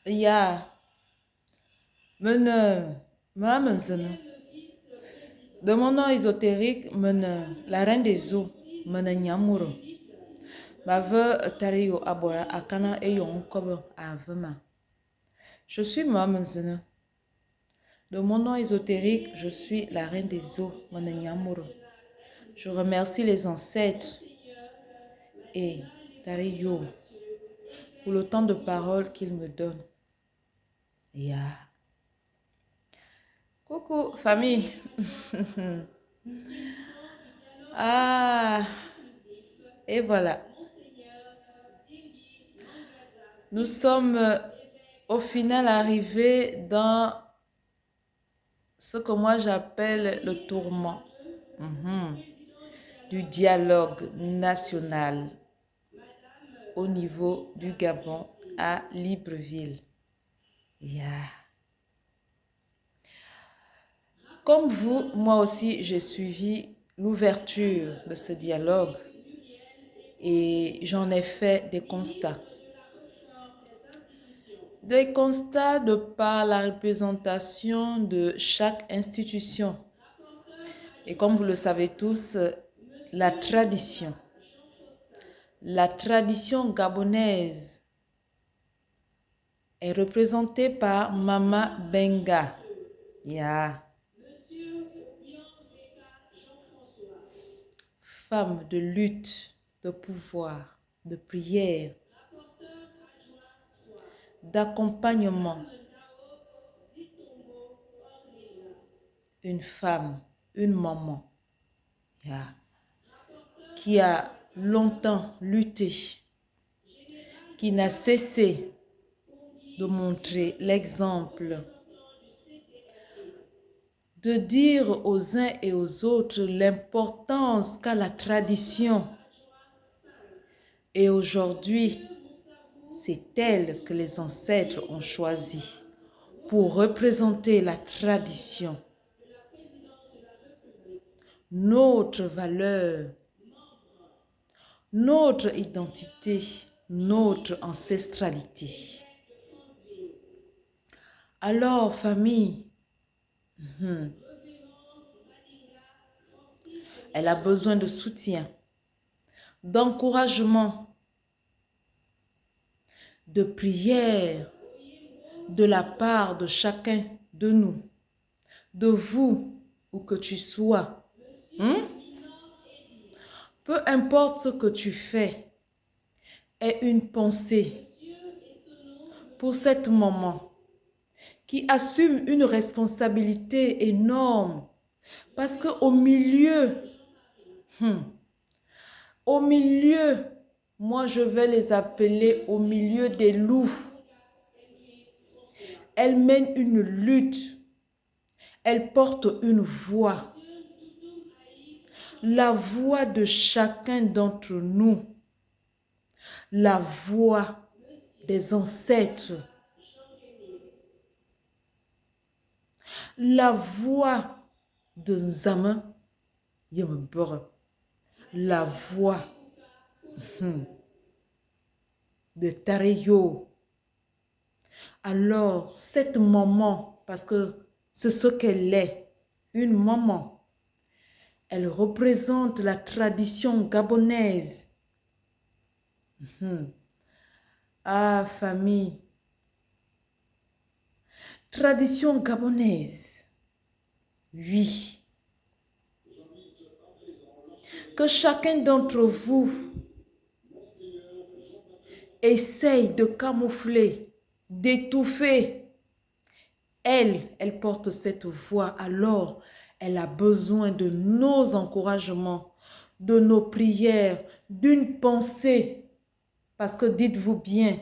Ya, de mon nom ésotérique, la reine des eaux, Nyamuro. Ma veuve Tario Abora Akana et Yon Kobo Avema. Je suis Mamenzene. De mon nom ésotérique, je suis la reine des eaux, Nyamuro. Je remercie les ancêtres et Tario pour le temps de parole qu'ils me donnent. Ya. Coucou, famille. Ah, et voilà. Nous sommes au final arrivés dans ce que moi j'appelle le tourment du dialogue national au niveau du Gabon à Libreville. Yeah. Comme vous, moi aussi, j'ai suivi l'ouverture de ce dialogue et j'en ai fait des constats. Des constats de par la représentation de chaque institution. Et comme vous le savez tous, la tradition gabonaise est représentée par Mama Benga. Yeah. Femme de lutte, de pouvoir, de prière, d'accompagnement. Une femme, une maman, yeah, qui a longtemps lutté, qui n'a cessé de montrer l'exemple, de dire aux uns et aux autres l'importance qu'a la tradition. Et aujourd'hui, c'est elle que les ancêtres ont choisi pour représenter la tradition, notre valeur, notre identité, notre ancestralité. Alors, famille, elle a besoin de soutien, d'encouragement, de prière de la part de chacun de nous, de vous, où que tu sois. Peu importe ce que tu fais, aie une pensée pour cet moment qui assume une responsabilité énorme. Parce qu'au milieu, moi je vais les appeler au milieu des loups. Elle mène une lutte. Elle porte une voix. La voix de chacun d'entre nous. La voix des ancêtres. La voix de Nzama Yemebore. La voix de Tareyo. Alors, cette maman, parce que c'est ce qu'elle est, une maman, elle représente la tradition gabonaise. Ah, famille. Tradition gabonaise. Oui. Que chacun d'entre vous essaye de camoufler, d'étouffer. Elle porte cette voix, alors elle a besoin de nos encouragements, de nos prières, d'une pensée. Parce que dites-vous bien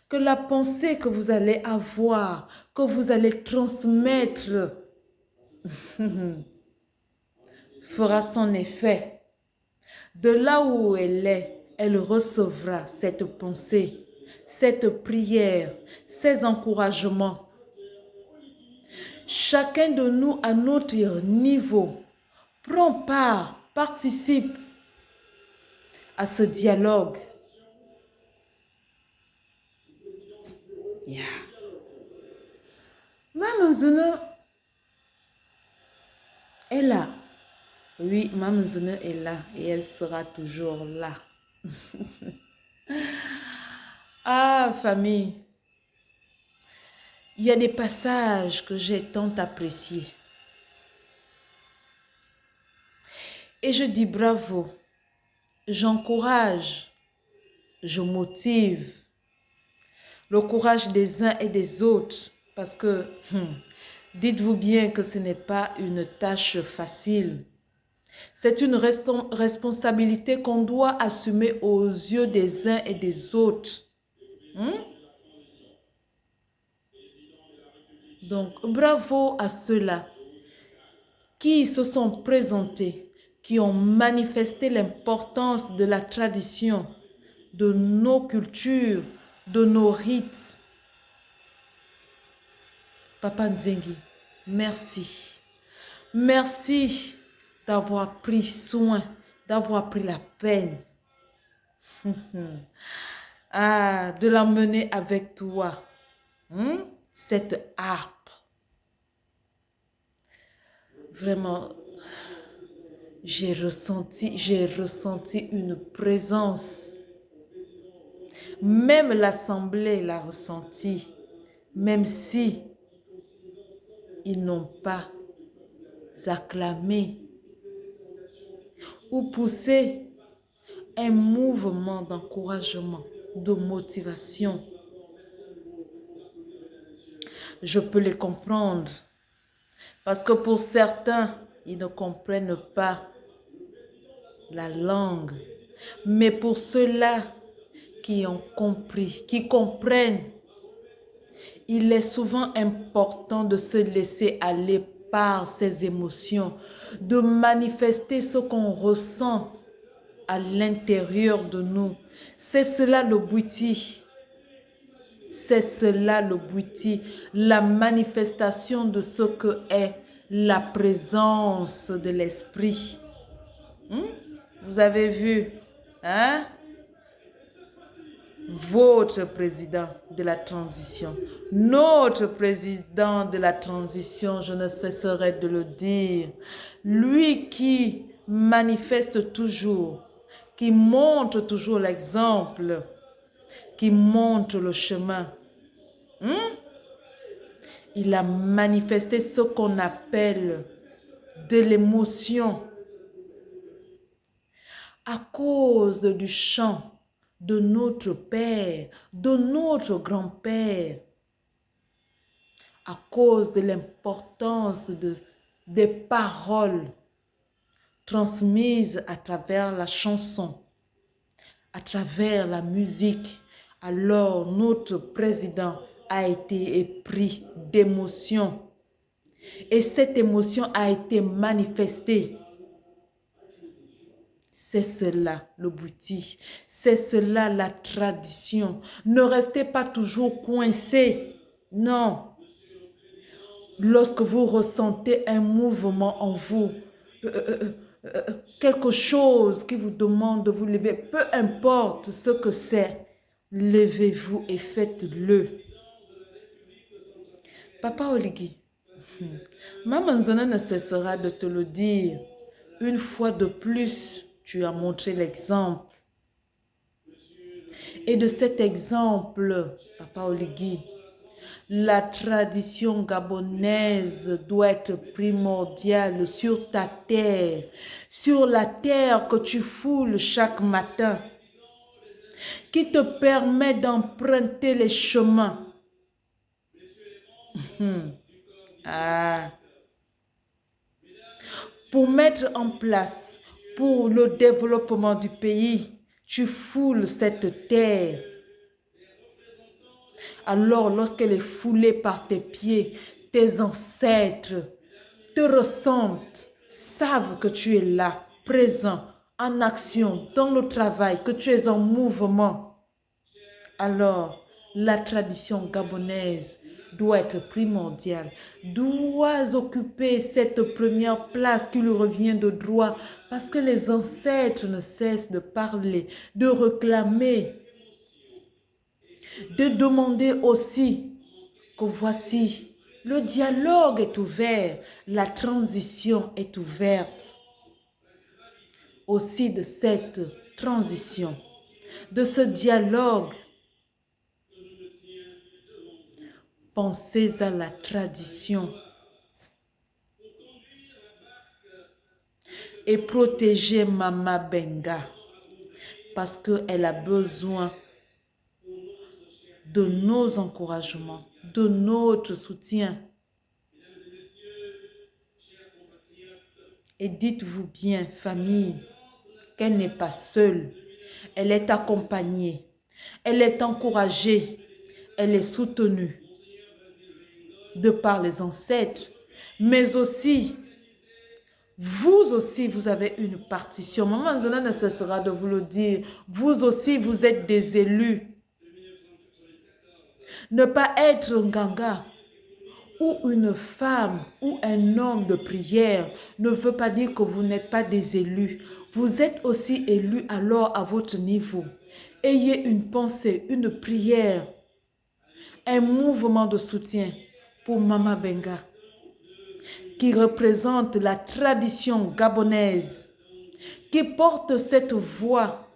que la pensée que vous allez avoir, que vous allez transmettre, fera son effet. De là où elle est, elle recevra cette pensée, cette prière, ces encouragements. Chacun de nous à notre niveau prend part, participe à ce dialogue. Yeah. Maman Zene est là. Oui, Maman Zene est là et elle sera toujours là. Ah, famille, il y a des passages que j'ai tant appréciés. Et je dis bravo, j'encourage, je motive le courage des uns et des autres parce que dites-vous bien que ce n'est pas une tâche facile. C'est une responsabilité qu'on doit assumer aux yeux des uns et des autres. Donc, bravo à ceux-là qui se sont présentés, qui ont manifesté l'importance de la tradition, de nos cultures, de nos rites. Papa Nzengi, merci. Merci d'avoir pris soin, d'avoir pris la peine de l'emmener avec toi. Cette harpe. Vraiment, j'ai ressenti une présence. Même l'Assemblée l'a ressenti, même si ils n'ont pas acclamé ou poussé un mouvement d'encouragement, de motivation. Je peux les comprendre parce que pour certains, ils ne comprennent pas la langue. Mais pour ceux-là qui ont compris, qui comprennent, il est souvent important de se laisser aller par ses émotions, de manifester ce qu'on ressent à l'intérieur de nous. C'est cela le bouti. C'est cela le bouti, la manifestation de ce que est la présence de l'esprit. Vous avez vu, hein? Votre président de la transition, notre président de la transition, je ne cesserai de le dire, lui qui manifeste toujours, qui montre toujours l'exemple, qui montre le chemin. Il a manifesté ce qu'on appelle de l'émotion à cause du chant de notre père, de notre grand-père, à cause de l'importance des paroles transmises à travers la chanson, à travers la musique. Alors notre président a été épris d'émotion et cette émotion a été manifestée. C'est cela le bouti, c'est cela la tradition. Ne restez pas toujours coincés, non. Lorsque vous ressentez un mouvement en vous, quelque chose qui vous demande de vous lever, peu importe ce que c'est, levez-vous et faites-le. Papa Oligui, Maman Zana ne cessera de te le dire. Une fois de plus, tu as montré l'exemple. Et de cet exemple, Papa Oligui, la tradition gabonaise doit être primordiale sur ta terre, sur la terre que tu foules chaque matin, qui te permet d'emprunter les chemins. Pour mettre en place, pour le développement du pays, tu foules cette terre. Alors, lorsqu'elle est foulée par tes pieds, tes ancêtres te ressentent, savent que tu es là, présent, en action, dans le travail, que tu es en mouvement. Alors, la tradition gabonaise doit être primordiale, doit occuper cette première place qui lui revient de droit parce que les ancêtres ne cessent de parler, de réclamer, de demander aussi que voici Le dialogue est ouvert. La transition est ouverte. Aussi de cette transition, de ce dialogue, pensez à la tradition et protégez Mama Benga parce qu'elle a besoin de nos encouragements, de notre soutien. Et dites-vous bien, famille, qu'elle n'est pas seule. Elle est accompagnée, elle est encouragée, elle est soutenue de par les ancêtres, mais aussi, vous aussi, vous avez une partition. Maman Nzana ne cessera de vous le dire. Vous aussi, vous êtes des élus. Ne pas être un ganga ou une femme ou un homme de prière ne veut pas dire que vous n'êtes pas des élus. Vous êtes aussi élus alors à votre niveau. Ayez une pensée, une prière, un mouvement de soutien pour Mama Benga, qui représente la tradition gabonaise, qui porte cette voix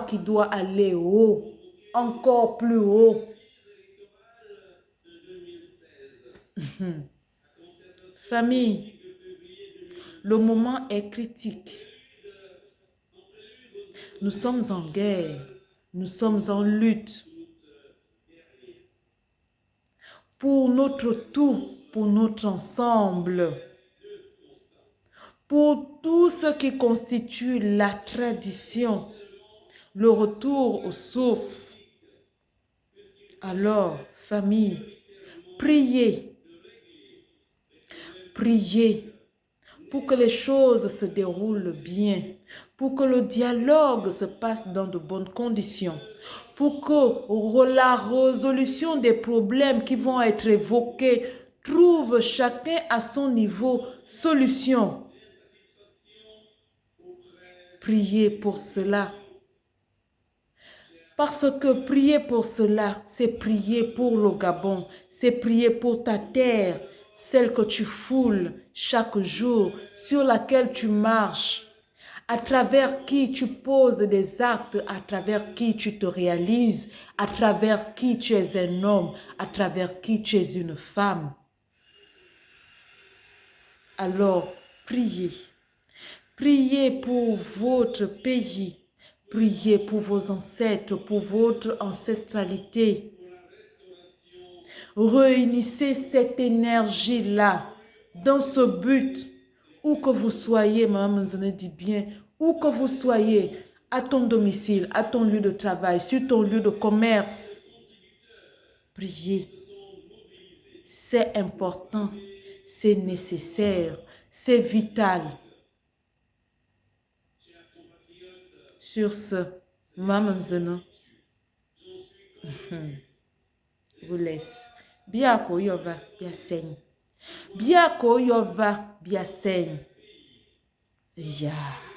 qui doit aller haut, encore plus haut. Famille, le moment est critique. Nous sommes en guerre, nous sommes en lutte. Pour notre tout, pour notre ensemble, pour tout ce qui constitue la tradition, le retour aux sources. Alors, famille, priez, priez pour que les choses se déroulent bien, pour que le dialogue se passe dans de bonnes conditions, pour que la résolution des problèmes qui vont être évoqués trouve chacun à son niveau solution. Priez pour cela. Parce que prier pour cela, c'est prier pour le Gabon, c'est prier pour ta terre, celle que tu foules chaque jour, sur laquelle tu marches, à travers qui tu poses des actes, à travers qui tu te réalises, à travers qui tu es un homme, à travers qui tu es une femme. Alors, priez. Priez pour votre pays. Priez pour vos ancêtres, pour votre ancestralité. Réunissez cette énergie-là dans ce but. Où que vous soyez, Maman Nzana dit bien, où que vous soyez, à ton domicile, à ton lieu de travail, sur ton lieu de commerce. Priez. C'est important, c'est nécessaire, c'est vital. Sur ce, Maman Nzana vous laisse. Biako yova biaseng. Biako yova biaseng. Yeah.